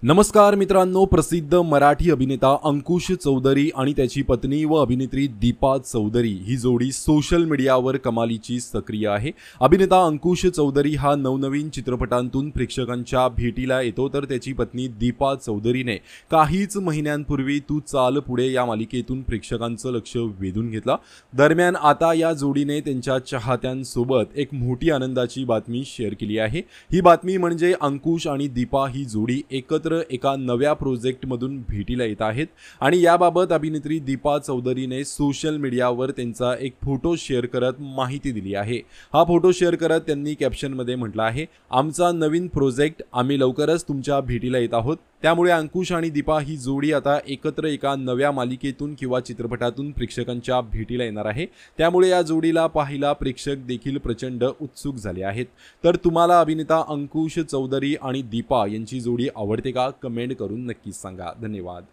नमस्कार मित्रांनो, प्रसिद्ध मराठी अभिनेता अंकुश चौधरी आणि त्याची पत्नी व अभिनेत्री दीपा चौधरी ही जोडी सोशल मीडियावर कमालीची सक्रिय आहे। अभिनेता अंकुश चौधरी हा नवनवीन चित्रपटांतून प्रेक्षकांच्या भेटीला येतो, तर त्याची पत्नी दीपा चौधरीने काहीच महिन्यांपूर्वी तू चाल पुढे या मालिकेतून प्रेक्षकांचं लक्ष वेधून घेतलं। दरम्यान आता या जोडीने त्यांच्या चाहत्यांसोबत एक मोठी आनंदाची बातमी शेअर केली आहे। ही बातमी म्हणजे अंकुश आणि दीपा ही जोडी एकत्र एका नव्या प्रोजेक्टमधून भेटीला येत आहेत आणि याबाबत अभिनेत्री दीपा चौधरीने सोशल मीडियावर त्यांचा एक फोटो शेअर करत माहिती दिली आहे। हा फोटो शेअर करत त्यांनी कॅप्शनमध्ये म्हटलं आहे, आमचा नवीन प्रोजेक्ट, आम्ही लवकरच तुमच्या भेटीला येत आहोत। त्यामुळे अंकुश आणि दीपा ही जोडी आता एकत्र एका नव्या मालिकेतून किंवा चित्रपटातून प्रेक्षकांच्या भेटीला येणार आहे। त्यामुळे या जोडीला पाहायला प्रेक्षक देखील प्रचंड उत्सुक झाले आहेत। तर तुम्हाला अभिनेता अंकुश चौधरी आणि दीपा यांची जोडी आवडते का? कमेंट करून नक्कीच सांगा। धन्यवाद।